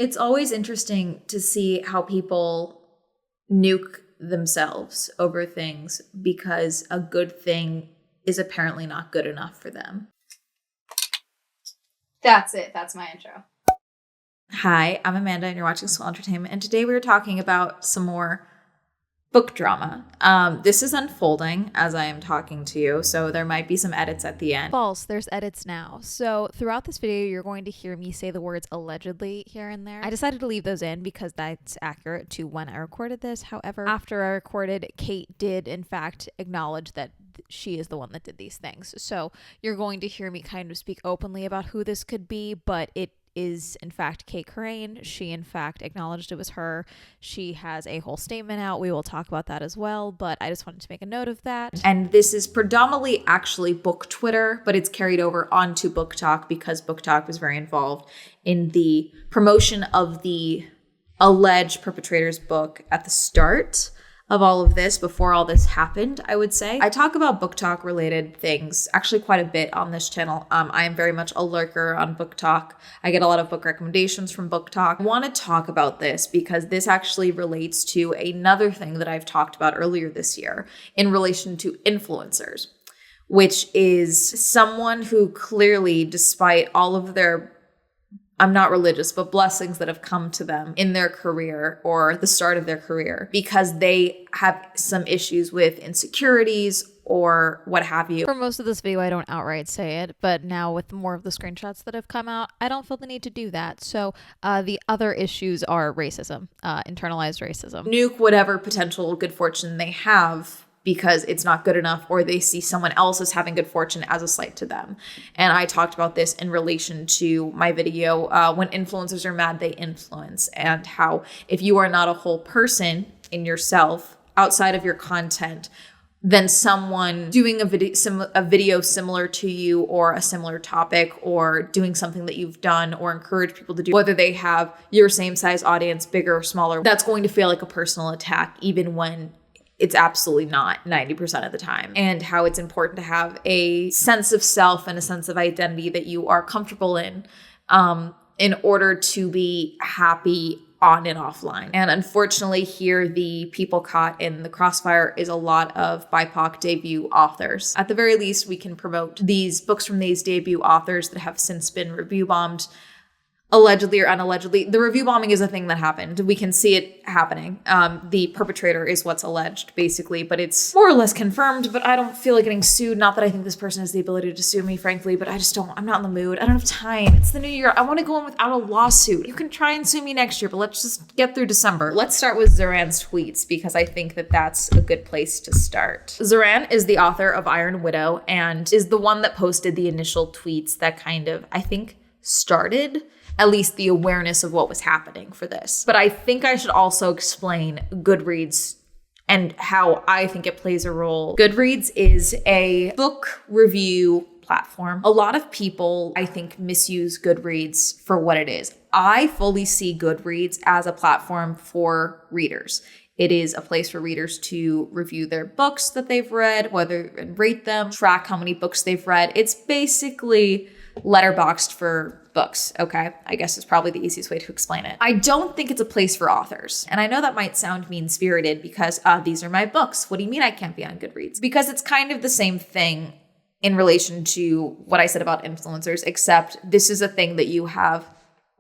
It's always interesting to see how people nuke themselves over things because a good thing is apparently not good enough for them. That's it. That's my intro. Hi, I'm Amanda and you're watching Swell Entertainment, and today we're talking about some more book drama. This is unfolding as I am talking to you, so there might be some edits at the end. False, there's edits now. So throughout this video, you're going to hear me say the words allegedly here and there. I decided to leave those in because that's accurate to when I recorded this. However, after I recorded, Cait did in fact acknowledge that she is the one that did these things. So you're going to hear me kind of speak openly about who this could be, but it is in fact Cait. She in fact acknowledged it was her. She has a whole statement out. We will talk about that as well, but I just wanted to make a note of that. And this is predominantly actually book Twitter, but it's carried over onto Book Talk because Book Talk was very involved in the promotion of the alleged perpetrator's book at the start of all of this, before all this happened, I would say. I talk about Book Talk related things actually quite a bit on this channel. I am very much a lurker on Book Talk. I get a lot of book recommendations from Book Talk. I want to talk about this because this actually relates to another thing that I've talked about earlier this year in relation to influencers, which is someone who clearly, despite all of their, I'm not religious, but blessings that have come to them in their career or the start of their career because they have some issues with insecurities or what have you. For most of this video, I don't outright say it, but now with more of the screenshots that have come out, I don't feel the need to do that. So the other issues are racism, internalized racism. Nuke whatever potential good fortune they have because it's not good enough, or they see someone else as having good fortune as a slight to them. And I talked about this in relation to my video, when influencers are mad, they influence, and how if you are not a whole person in yourself outside of your content, then someone doing a video similar to you or a similar topic or doing something that you've done or encourage people to do, whether they have your same size audience, bigger or smaller, that's going to feel like a personal attack, even when it's absolutely not 90% of the time. And how it's important to have a sense of self and a sense of identity that you are comfortable in order to be happy on and offline. And unfortunately here, the people caught in the crossfire is a lot of BIPOC debut authors. At the very least, we can promote these books from these debut authors that have since been review bombed, allegedly or unallegedly. The review bombing is a thing that happened. We can see it happening. The perpetrator is what's alleged, basically, but it's more or less confirmed, but I don't feel like getting sued. Not that I think this person has the ability to sue me, frankly, but I'm not in the mood. I don't have time. It's the new year. I want to go in without a lawsuit. You can try and sue me next year, but let's just get through December. Let's start with Zoran's tweets because I think that that's a good place to start. Zoran is the author of Iron Widow and is the one that posted the initial tweets that kind of, I think, started at least the awareness of what was happening for this. But I think I should also explain Goodreads and how I think it plays a role. Goodreads is a book review platform. A lot of people, I think, misuse Goodreads for what it is. I fully see Goodreads as a platform for readers. It is a place for readers to review their books that they've read, and rate them, track how many books they've read. It's basically Letterboxd for books, okay? I guess it's probably the easiest way to explain it. I don't think it's a place for authors. And I know that might sound mean-spirited because these are my books. What do you mean I can't be on Goodreads? Because it's kind of the same thing in relation to what I said about influencers, except this is a thing that you have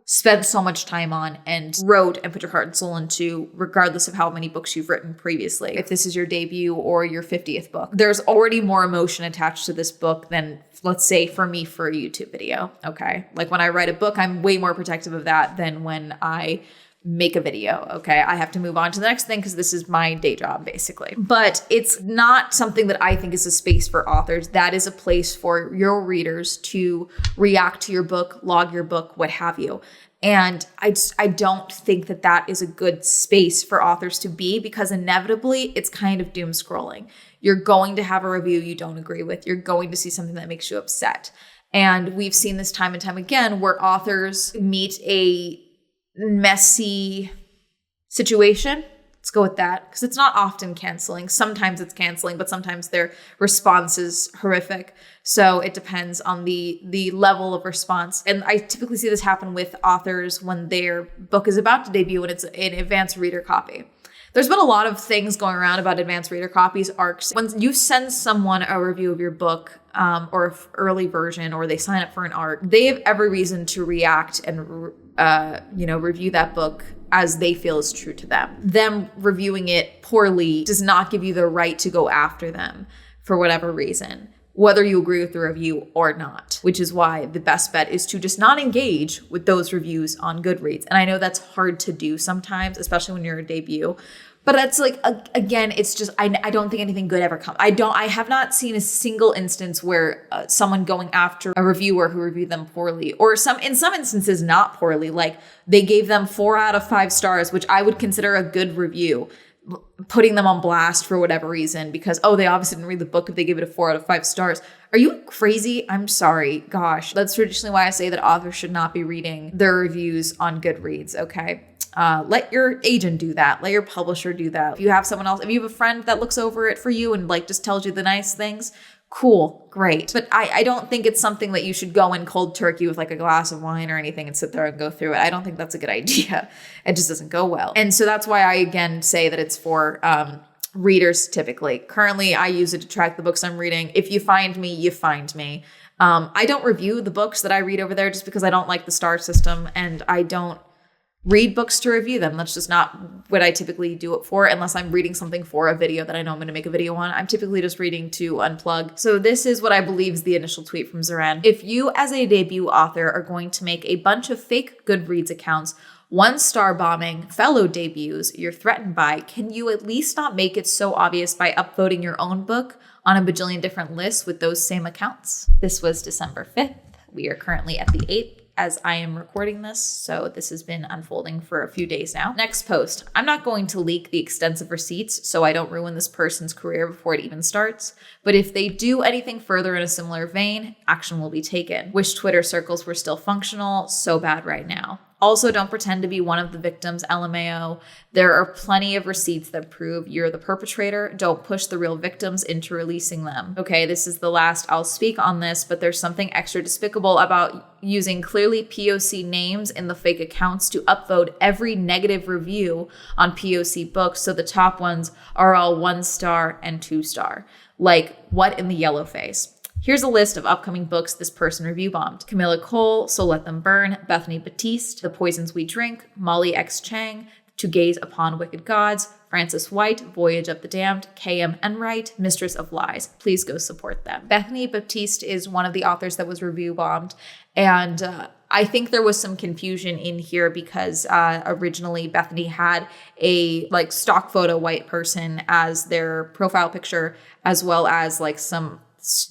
spent so much time on and wrote and put your heart and soul into, regardless of how many books you've written previously. If this is your debut or your 50th book, there's already more emotion attached to this book than, let's say, for me for a YouTube video, okay? Like when I write a book, I'm way more protective of that than when I make a video, okay? I have to move on to the next thing because this is my day job, basically. But it's not something that I think is a space for authors. That is a place for your readers to react to your book, log your book, what have you. And I don't think that that is a good space for authors to be because inevitably it's kind of doom scrolling. You're going to have a review you don't agree with. You're going to see something that makes you upset. And we've seen this time and time again where authors meet a messy situation Let's go with that, because it's not often canceling. Sometimes it's canceling, but sometimes their response is horrific. So it depends on the level of response. And I typically see this happen with authors when their book is about to debut and it's an advanced reader copy. There's been a lot of things going around about advanced reader copies, ARCs. When you send someone a review of your book or early version, or they sign up for an ARC, they have every reason to react and review that book as they feel is true to them. Them reviewing it poorly does not give you the right to go after them for whatever reason, whether you agree with the review or not, which is why the best bet is to just not engage with those reviews on Goodreads. And I know that's hard to do sometimes, especially when you're a debut. But that's like, again, it's just, I don't think anything good ever comes. I have not seen a single instance where someone going after a reviewer who reviewed them poorly, or in some instances not poorly, like they gave them 4 out of 5 stars, which I would consider a good review, putting them on blast for whatever reason because, they obviously didn't read the book if they gave it a 4 out of 5 stars. Are you crazy? I'm sorry. Gosh, that's traditionally why I say that authors should not be reading their reviews on Goodreads, okay? Let your agent do that. Let your publisher do that. If you have someone else, if you have a friend that looks over it for you and like just tells you the nice things, cool, great. But I don't think it's something that you should go in cold turkey with like a glass of wine or anything and sit there and go through it. I don't think that's a good idea. It just doesn't go well. And so that's why I, again, say that it's for readers typically. Currently, I use it to track the books I'm reading. If you find me, you find me. I don't review the books that I read over there just because I don't like the star system, and I don't read books to review them. That's just not what I typically do it for, unless I'm reading something for a video that I know I'm going to make a video on. I'm typically just reading to unplug. So this is what I believe is the initial tweet from Zoran. If you as a debut author are going to make a bunch of fake Goodreads accounts, 1-star bombing fellow debuts you're threatened by, can you at least not make it so obvious by upvoting your own book on a bajillion different lists with those same accounts? This was December 5th. We are currently at the 8th. As I am recording this, so this has been unfolding for a few days now. Next post. I'm not going to leak the extensive receipts so I don't ruin this person's career before it even starts, but if they do anything further in a similar vein, action will be taken. Wish Twitter circles were still functional, so bad right now. Also, don't pretend to be one of the victims, LMAO. There are plenty of receipts that prove you're the perpetrator. Don't push the real victims into releasing them. Okay, this is the last I'll speak on this, but there's something extra despicable about using clearly POC names in the fake accounts to upvote every negative review on POC books, so the top ones are all 1-star and 2-star. Like, what in the yellow face? Here's a list of upcoming books this person review bombed. Camilla Cole, So Let Them Burn, Bethany Batiste, The Poisons We Drink, Molly X. Chang, To Gaze Upon Wicked Gods, Frances White, Voyage of the Damned, K.M. Enright, Mistress of Lies. Please go support them. Bethany Batiste is one of the authors that was review bombed, and I think there was some confusion in here because originally Bethany had a like stock photo white person as their profile picture, as well as like some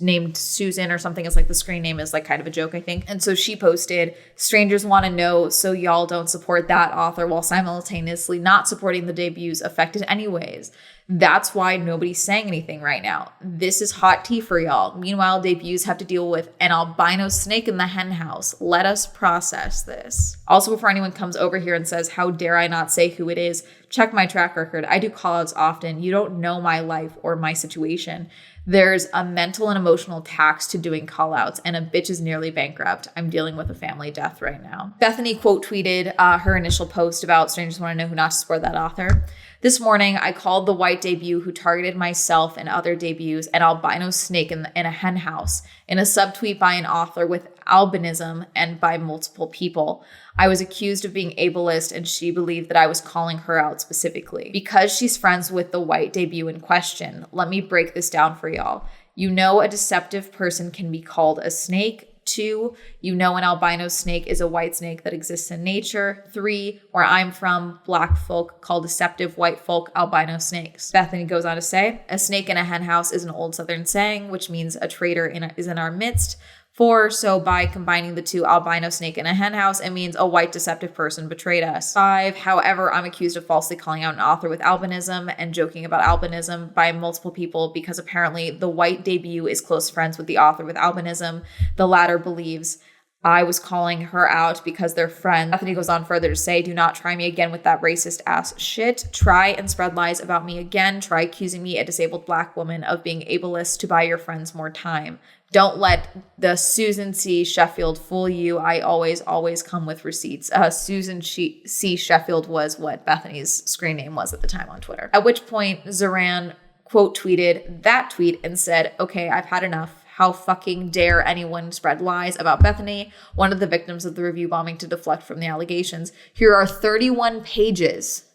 named Susan or something as like the screen name is like kind of a joke, I think. And so she posted, strangers want to know so y'all don't support that author while simultaneously not supporting the debuts affected anyways. That's why nobody's saying anything right now. This is hot tea for y'all. Meanwhile, debuts have to deal with an albino snake in the hen house. Let us process this. Also, before anyone comes over here and says, how dare I not say who it is, check my track record. I do call-outs often. You don't know my life or my situation. There's a mental and emotional tax to doing call-outs, and a bitch is nearly bankrupt. I'm dealing with a family death right now. Bethany quote tweeted her initial post about strangers want to know who not to support that author. This morning, I called the white debut who targeted myself and other debuts an albino snake in a hen house in a subtweet by an author with albinism and by multiple people. I was accused of being ableist, and she believed that I was calling her out specifically. Because she's friends with the white debut in question, let me break this down for y'all. You know a deceptive person can be called a snake. 2, you know an albino snake is a white snake that exists in nature. 3, where I'm from, black folk call deceptive white folk albino snakes. Bethany goes on to say, a snake in a hen house is an old Southern saying, which means a traitor is in our midst. 4, so by combining the two, albino snake in a hen house, it means a white deceptive person betrayed us. 5, however, I'm accused of falsely calling out an author with albinism and joking about albinism by multiple people because apparently the white debut is close friends with the author with albinism. The latter believes I was calling her out because they're friends. Bethany goes on further to say, do not try me again with that racist ass shit. Try and spread lies about me again. Try accusing me, a disabled Black woman, of being ableist to buy your friends more time. Don't let the Susan C. Sheffield fool you. I always come with receipts. Susan C. Sheffield was what Bethany's screen name was at the time on Twitter. At which point, Zoran quote tweeted that tweet and said, okay, I've had enough. How fucking dare anyone spread lies about Bethany, one of the victims of the review bombing, to deflect from the allegations. Here are 31 pages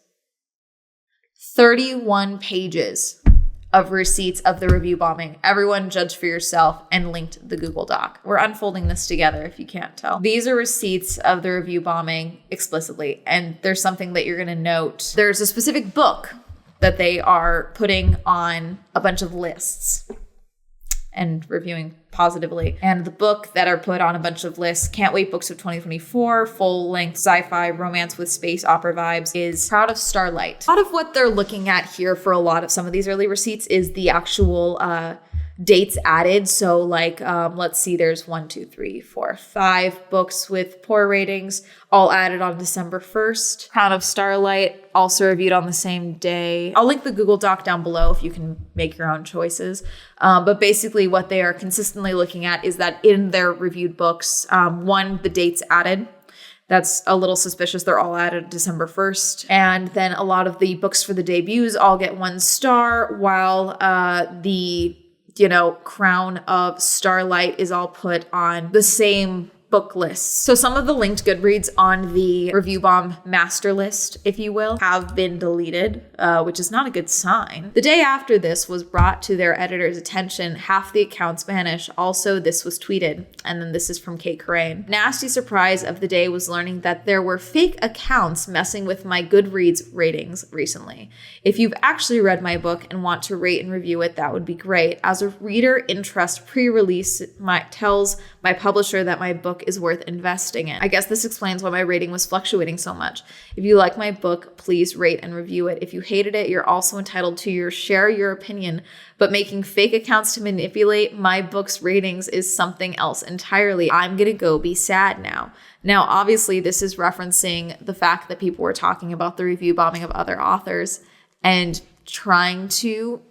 of receipts of the review bombing. Everyone judge for yourself, and linked the Google Doc. We're unfolding this together if you can't tell. These are receipts of the review bombing explicitly. And there's something that you're going to note. There's a specific book that they are putting on a bunch of lists and reviewing positively. And the book that are put on a bunch of lists, Can't Wait Books of 2024, full-length sci-fi romance with space opera vibes, is Proud of Starlight. A lot of what they're looking at here for a lot of some of these early receipts is the actual dates added. So like, let's see, there's 5 books with poor ratings, all added on December 1st. Crown of Starlight, also reviewed on the same day. I'll link the Google Doc down below if you can make your own choices. But basically what they are consistently looking at is that in their reviewed books, the dates added. That's a little suspicious. They're all added December 1st. And then a lot of the books for the debuts all get 1 star, while the Crown of Starlight is all put on the same book lists. So some of the linked Goodreads on the Review Bomb master list, if you will, have been deleted, which is not a good sign. The day after this was brought to their editor's attention, half the accounts vanished. Also, this was tweeted, and then this is from Cait. Nasty surprise of the day was learning that there were fake accounts messing with my Goodreads ratings recently. If you've actually read my book and want to rate and review it, that would be great. As a reader interest pre-release tells my publisher that my book is worth investing in. I guess this explains why my rating was fluctuating so much. If you like my book, please rate and review it. If you hated it, you're also entitled to share your opinion, but making fake accounts to manipulate my book's ratings is something else entirely. I'm gonna go be sad now. Now, obviously, this is referencing the fact that people were talking about the review bombing of other authors and trying to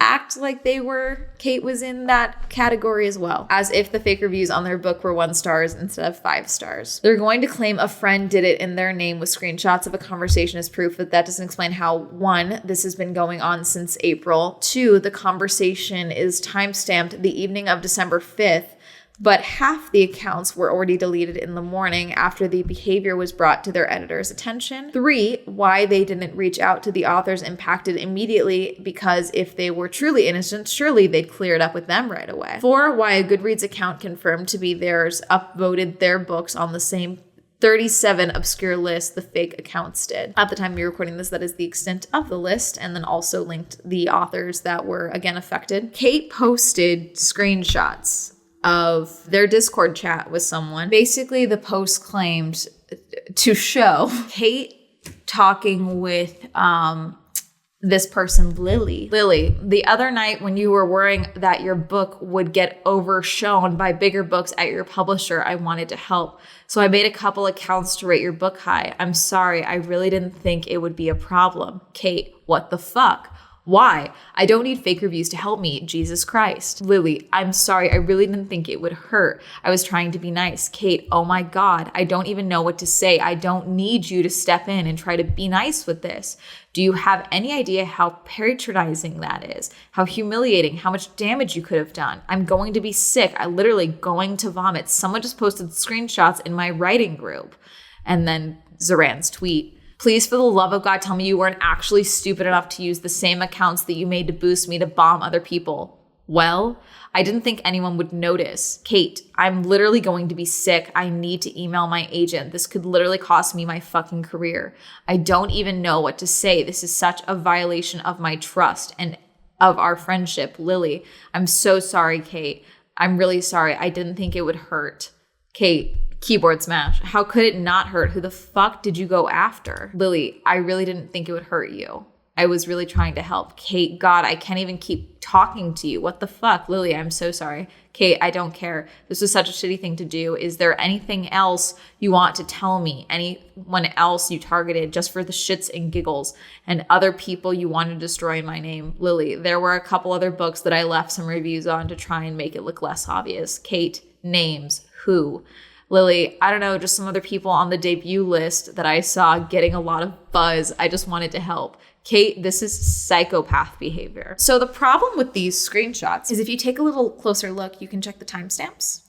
act like Cait was in that category as well, as if the fake reviews on their book were 1 stars instead of 5 stars. They're going to claim a friend did it in their name with screenshots of a conversation as proof, but that doesn't explain how, 1, this has been going on since April, 2, the conversation is timestamped the evening of December 5th, but half the accounts were already deleted in the morning after the behavior was brought to their editor's attention. 3, why they didn't reach out to the authors impacted immediately, because if they were truly innocent, surely they'd clear it up with them right away. 4, why a Goodreads account confirmed to be theirs upvoted their books on the same 37 obscure lists the fake accounts did. At the time of me recording this, that is the extent of the list, and then also linked the authors that were again affected. Cait posted screenshots of their Discord chat with someone. Basically, the post claimed to show Cait talking with this person, Lily. Lily, the other night when you were worrying that your book would get overshone by bigger books at your publisher, I wanted to help. So I made a couple accounts to rate your book high. I'm sorry, I really didn't think it would be a problem. Cait, what the fuck? Why? I don't need fake reviews to help me, Jesus Christ. Lily, I'm sorry, I really didn't think it would hurt. I was trying to be nice. Cait, oh my God, I don't even know what to say. I don't need you to step in and try to be nice with this. Do you have any idea how patronizing that is? How humiliating, how much damage you could have done? I'm going to be sick. I'm literally going to vomit. Someone just posted screenshots in my writing group. And then Zoran's tweet. Please, for the love of God, tell me you weren't actually stupid enough to use the same accounts that you made to boost me to bomb other people. Well, I didn't think anyone would notice. Cait, I'm literally going to be sick. I need to email my agent. This could literally cost me my fucking career. I don't even know what to say. This is such a violation of my trust and of our friendship. Lily, I'm so sorry, Cait. I'm really sorry. I didn't think it would hurt. Cait, keyboard smash. How could it not hurt? Who the fuck did you go after? Lily, I really didn't think it would hurt you. I was really trying to help. Cait, God, I can't even keep talking to you. What the fuck? Lily, I'm so sorry. Cait, I don't care. This was such a shitty thing to do. Is there anything else you want to tell me? Anyone else you targeted just for the shits and giggles, and other people you want to destroy in my name? Lily, there were a couple other books that I left some reviews on to try and make it look less obvious. Cait, names, who? Lily, I don't know, just some other people on the debut list that I saw getting a lot of buzz. I just wanted to help. Cait, this is psychopath behavior. So the problem with these screenshots is if you take a little closer look, you can check the timestamps.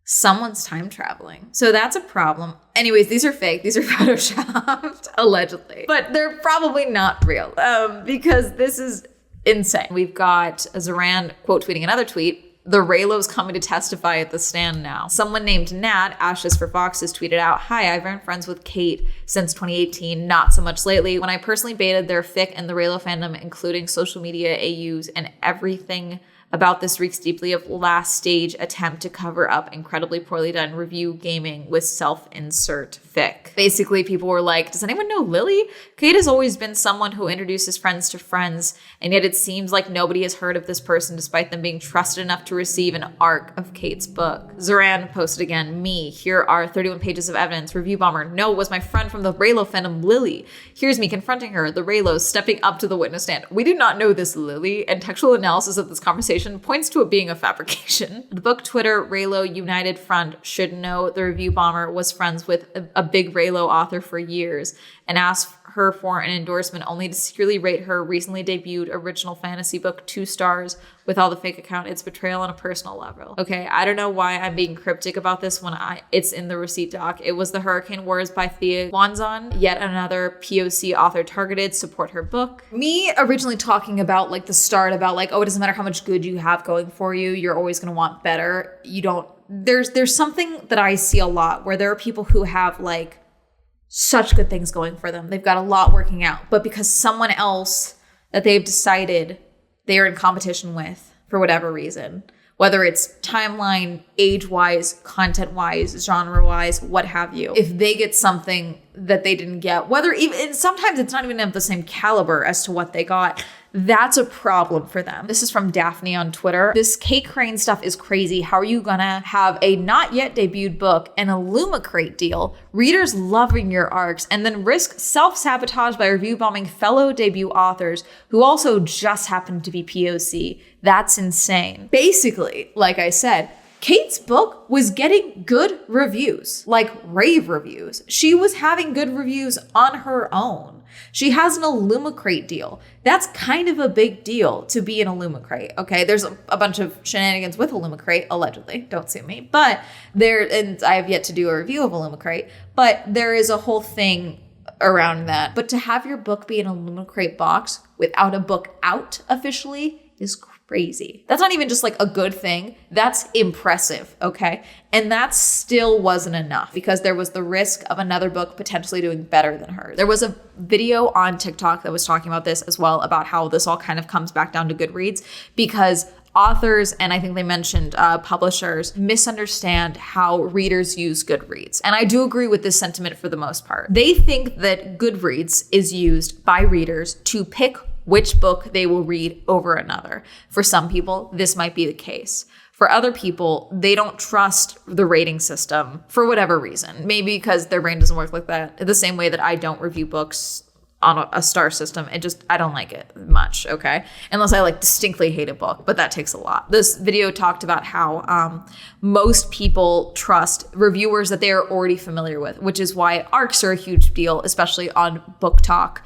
Someone's time traveling. So that's a problem. Anyways, these are fake. These are photoshopped, allegedly. But they're probably not real because this is insane. We've got Zoran quote tweeting another tweet. The Raylo's coming to testify at the stand now. Someone named Nat, Ashes for Foxes, tweeted out, "Hi, I've been friends with Cait since 2018, not so much lately, when I personally baited their fic and the Raylo fandom, including social media AUs, and everything about this reeks deeply of last stage attempt to cover up incredibly poorly done review gaming with self-insert fic." Basically, people were like, does anyone know Lily? Cait has always been someone who introduces friends to friends, and yet it seems like nobody has heard of this person despite them being trusted enough to receive an arc of Cait's book. Zoran posted again, "Me, here are 31 pages of evidence. Review bomber. No, it was my friend from the Raylo fandom, Lily. Here's me confronting her. The Raylos stepping up to the witness stand. We do not know this Lily, and textual analysis of this conversation points to it being a fabrication." The book Twitter Raylo United Front should know the review bomber was friends with a big Raylo author for years and asked her for an endorsement only to secretly rate her recently debuted original fantasy book 2 stars with all the fake account. It's betrayal on a personal level. Okay, I don't know why I'm being cryptic about this when it's in the receipt doc. It was The Hurricane Wars by Thea Wanzon, yet another POC author targeted. Support her book. Me originally talking about like the start about like, oh, it doesn't matter how much good you have going for you, you're always going to want better. You don't, there's something that I see a lot where there are people who have like such good things going for them. They've got a lot working out, but because someone else that they've decided they are in competition with for whatever reason, whether it's timeline, age-wise, content-wise, genre-wise, what have you, if they get something that they didn't get, whether even, sometimes it's not even of the same caliber as to what they got, that's a problem for them. This is from Daphne on Twitter. "This Cait Crane stuff is crazy. How are you gonna have a not yet debuted book and a Lumacrate deal, readers loving your arcs, and then risk self-sabotage by review bombing fellow debut authors who also just happen to be POC? That's insane." Basically, like I said, Cait's book was getting good reviews, like rave reviews. She was having good reviews on her own. She has an Illumicrate deal. That's kind of a big deal to be in Illumicrate, okay? There's a bunch of shenanigans with Illumicrate, allegedly. Don't sue me. But and I have yet to do a review of Illumicrate, but there is a whole thing around that. But to have your book be in a Illumicrate box without a book out officially is crazy. That's not even just like a good thing. That's impressive, okay? And that still wasn't enough because there was the risk of another book potentially doing better than hers. There was a video on TikTok that was talking about this as well, about how this all kind of comes back down to Goodreads because authors, and I think they mentioned publishers, misunderstand how readers use Goodreads. And I do agree with this sentiment for the most part. They think that Goodreads is used by readers to pick which book they will read over another. For some people, this might be the case. For other people, they don't trust the rating system for whatever reason. Maybe because their brain doesn't work like that. The same way that I don't review books on a star system. I don't like it much, okay? Unless I like distinctly hate a book, but that takes a lot. This video talked about how most people trust reviewers that they are already familiar with, which is why arcs are a huge deal, especially on Book Talk,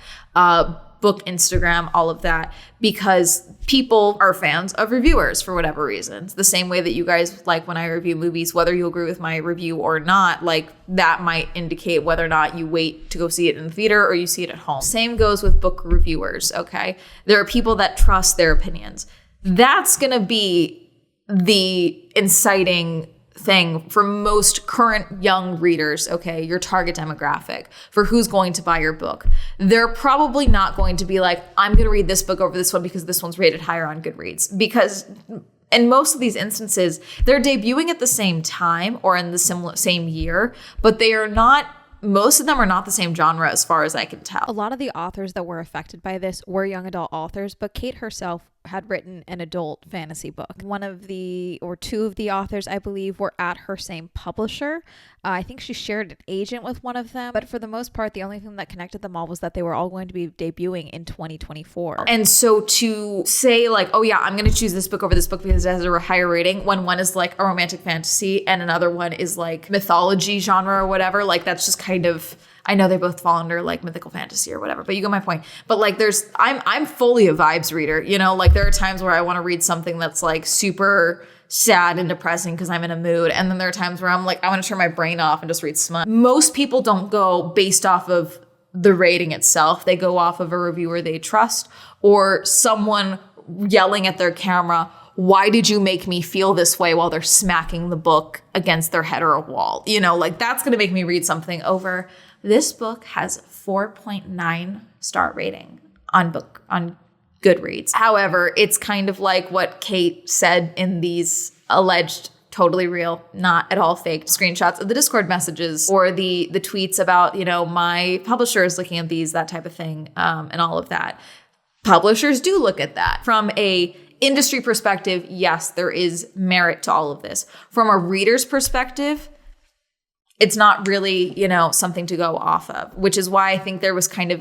book Instagram, all of that, because people are fans of reviewers for whatever reasons. The same way that you guys like when I review movies, whether you agree with my review or not, like that might indicate whether or not you wait to go see it in the theater or you see it at home. Same goes with book reviewers, okay? There are people that trust their opinions. That's gonna be the inciting thing for most current young readers, okay, your target demographic for who's going to buy your book. They're probably not going to be like, I'm going to read this book over this one because this one's rated higher on Goodreads. Because in most of these instances, they're debuting at the same time or in the same year, but they are not most of them are not the same genre as far as I can tell. A lot of the authors that were affected by this were young adult authors, but Cait herself had written an adult fantasy book. One of the, or two of the authors, I believe, were at her same publisher. I think she shared an agent with one of them, but for the most part, the only thing that connected them all was that they were all going to be debuting in 2024. And so to say like, oh yeah, I'm going to choose this book over this book because it has a higher rating, when one is like a romantic fantasy and another one is like mythology genre or whatever, like that's just kind of, I know they both fall under like mythical fantasy or whatever, but you get my point. But like I'm fully a vibes reader, you know, like there are times where I want to read something that's like super sad and depressing because I'm in a mood. And then there are times where I'm like, I want to turn my brain off and just read smut. Most people don't go based off of the rating itself. They go off of a reviewer they trust or someone yelling at their camera, why did you make me feel this way, while they're smacking the book against their head or a wall? You know, like that's going to make me read something over. This book has 4.9 star rating on Goodreads. However, it's kind of like what Cait said in these alleged totally real, not at all fake screenshots of the Discord messages or the tweets about, you know, my publisher is looking at these, that type of thing, and all of that. Publishers do look at that. From a industry perspective, yes, there is merit to all of this. From a reader's perspective, it's not really, you know, something to go off of, which is why I think there was kind of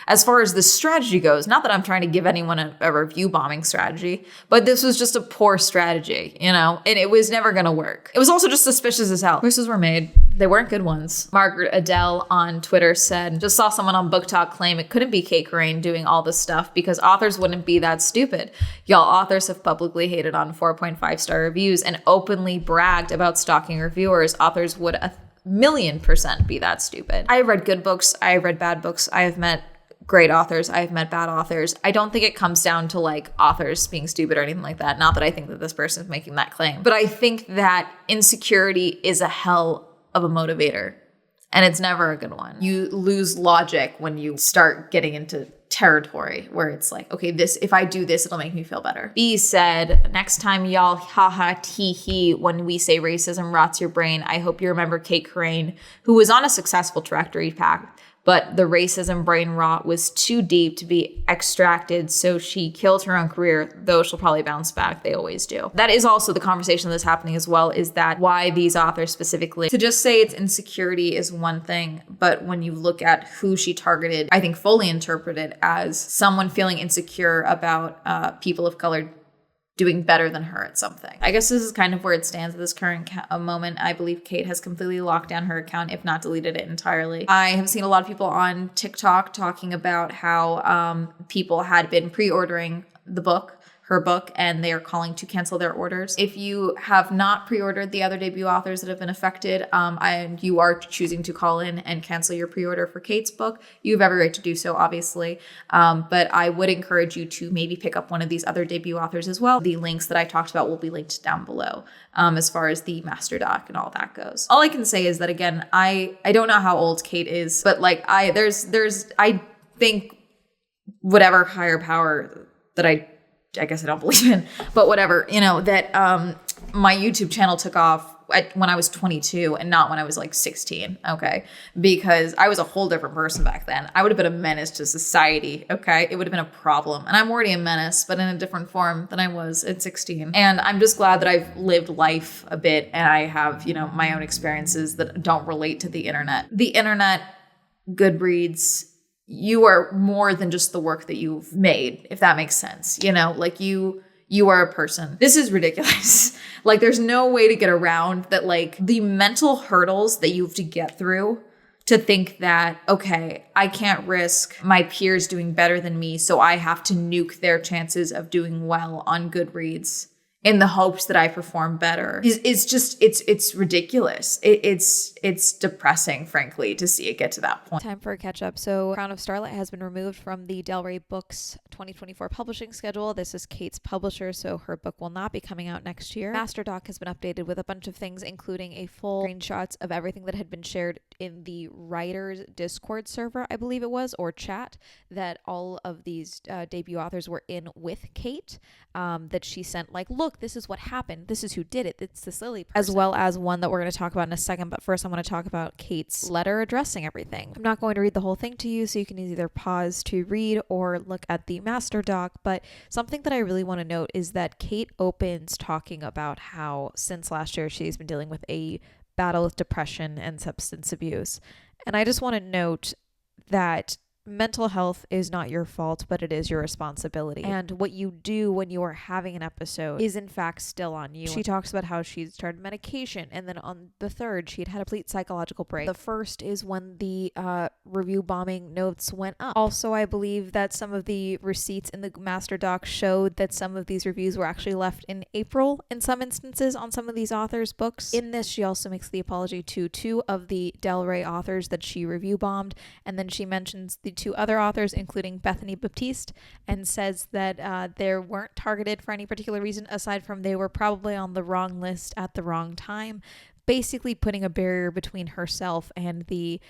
as far as the strategy goes, not that I'm trying to give anyone a review bombing strategy, but this was just a poor strategy, you know, and it was never going to work. It was also just suspicious as hell. Choices were made. They weren't good ones. Margaret Adele on Twitter said, just saw someone on Book Talk claim it couldn't be Cait Crane doing all this stuff because authors wouldn't be that stupid. Y'all authors have publicly hated on 4.5 star reviews and openly bragged about stalking reviewers. Authors would 1,000,000% be that stupid. I have read good books. I have read bad books. I have met great authors. I have met bad authors. I don't think it comes down to like authors being stupid or anything like that. Not that I think that this person is making that claim, but I think that insecurity is a hell of a motivator and it's never a good one. You lose logic when you start getting into territory where it's like, okay, if I do this, it'll make me feel better. B said, next time y'all haha tee hee when we say racism rots your brain, I hope you remember Cait Crane, who was on a successful trajectory path, but the racism brain rot was too deep to be extracted, so she killed her own career, though she'll probably bounce back. They always do. That is also the conversation that's happening as well, is that why these authors specifically, to just say it's insecurity is one thing, but when you look at who she targeted, I think fully interpreted as someone feeling insecure about people of color doing better than her at something. I guess this is kind of where it stands at this current moment. I believe Cait has completely locked down her account, if not deleted it entirely. I have seen a lot of people on TikTok talking about how people had been pre-ordering her book, and they are calling to cancel their orders. If you have not pre-ordered the other debut authors that have been affected, and you are choosing to call in and cancel your pre-order for Cait's book, you have every right to do so, obviously. But I would encourage you to maybe pick up one of these other debut authors as well. The links that I talked about will be linked down below, as far as the masterdoc and all that goes. All I can say is that, again, I don't know how old Cait is, but like I think whatever higher power that I guess I don't believe in, but whatever, you know, that my YouTube channel took off when I was 22 and not when I was like 16, okay? Because I was a whole different person back then. I would have been a menace to society, okay? It would have been a problem. And I'm already a menace, but in a different form than I was at 16. And I'm just glad that I've lived life a bit and I have, you know, my own experiences that don't relate to the internet. The internet, Goodreads, you are more than just the work that you've made, if that makes sense. You know, like you are a person. This is ridiculous. Like there's no way to get around that, like the mental hurdles that you have to get through to think that, okay, I can't risk my peers doing better than me, so I have to nuke their chances of doing well on Goodreads in the hopes that I perform better is just, it's ridiculous. It's depressing, frankly, to see it get to that point. Time for a catch up. So Crown of Starlight has been removed from the Del Rey Books 2024 publishing schedule. This is Cait's publisher, so her book will not be coming out next year. Masterdoc has been updated with a bunch of things, including a full screenshots of everything that had been shared in the writers Discord server, I believe it was, or chat, that all of these debut authors were in with Cait, that she sent like, look, look, this is what happened. This is who did it. It's this Lily person. As well as one that we're going to talk about in a second. But first I want to talk about Cait's letter addressing everything. I'm not going to read the whole thing to you, so you can either pause to read or look at the master doc. But something that I really want to note is that Cait opens talking about how since last year she's been dealing with a battle with depression and substance abuse. And I just want to note that mental health is not your fault, but it is your responsibility. And what you do when you are having an episode is in fact still on you. She talks about how she'd started medication, and then on the third, she'd had a complete psychological break. The first is when the review bombing notes went up. Also, I believe that some of the receipts in the master doc showed that some of these reviews were actually left in April in some instances on some of these authors' books. In this, she also makes the apology to 2 of the Del Rey authors that she review bombed, and then she mentions the 2 other authors, including Bethany Baptiste, and says that they weren't targeted for any particular reason aside from they were probably on the wrong list at the wrong time, basically putting a barrier between herself and the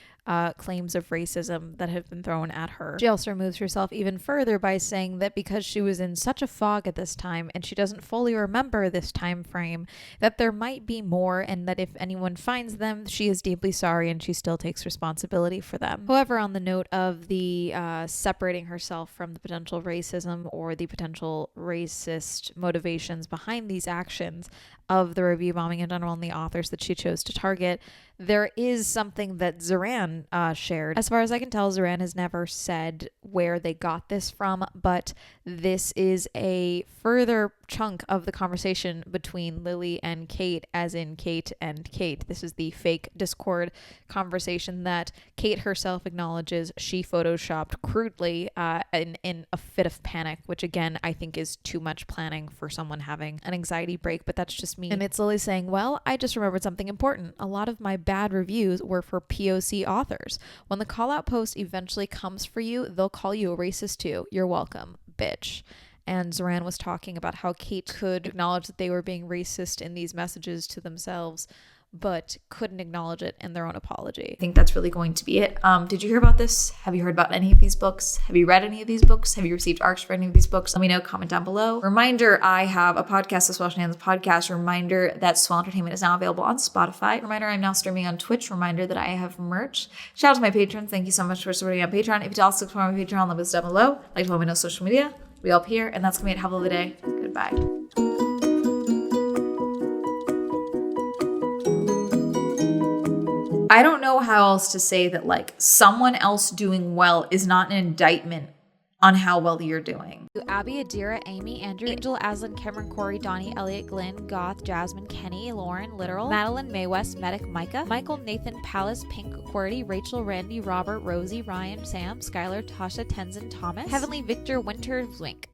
claims of racism that have been thrown at her. She also removes herself even further by saying that because she was in such a fog at this time and she doesn't fully remember this time frame, that there might be more, and that if anyone finds them, she is deeply sorry and she still takes responsibility for them. However, on the note of the separating herself from the potential racism or the potential racist motivations behind these actions of the review bombing in general and the authors that she chose to target, there is something that Zoran shared. As far as I can tell, Zoran has never said where they got this from, but this is a further chunk of the conversation between Lily and Cait, as in Cait and Cait. This is the fake Discord conversation that Cait herself acknowledges she photoshopped crudely in a fit of panic, which again, I think is too much planning for someone having an anxiety break, but that's just me. And it's Lily saying, well, I just remembered something important. A lot of my bad reviews were for POC authors. When the call out post eventually comes for you, they'll call you a racist too. You're welcome, bitch. And Zoran was talking about how Cait could acknowledge that they were being racist in these messages to themselves, but couldn't acknowledge it in their own apology. I think that's really going to be it. Did you hear about this? Have you heard about any of these books? Have you read any of these books? Have you received arcs for any of these books? Let me know, comment down below. Reminder, I have a podcast, the Swell Entertainment podcast. Reminder that Swell Entertainment is now available on Spotify. Reminder, I'm now streaming on Twitch. Reminder that I have merch. Shout out to my patrons. Thank you so much for supporting me on Patreon. If you'd also support my Patreon, link is down below. Like to follow me on social media. We all up here, and that's gonna be it. Have a lovely day. Goodbye. I don't know how else to say that, like, someone else doing well is not an indictment on how well you're doing. Abby, Adira, Amy, Andrew, Angel, Aslan, Cameron, Corey, Donnie, Elliot, Glenn, Goth, Jasmine, Kenny, Lauren, Literal, Madeline, Mae West, Medic, Micah, Michael, Nathan, Palace, Pink, Qwerty, Rachel, Randy, Robert, Rosie, Ryan, Sam, Skylar, Tasha, Tenzin, Thomas, Heavenly, Victor, Winter, Zwink.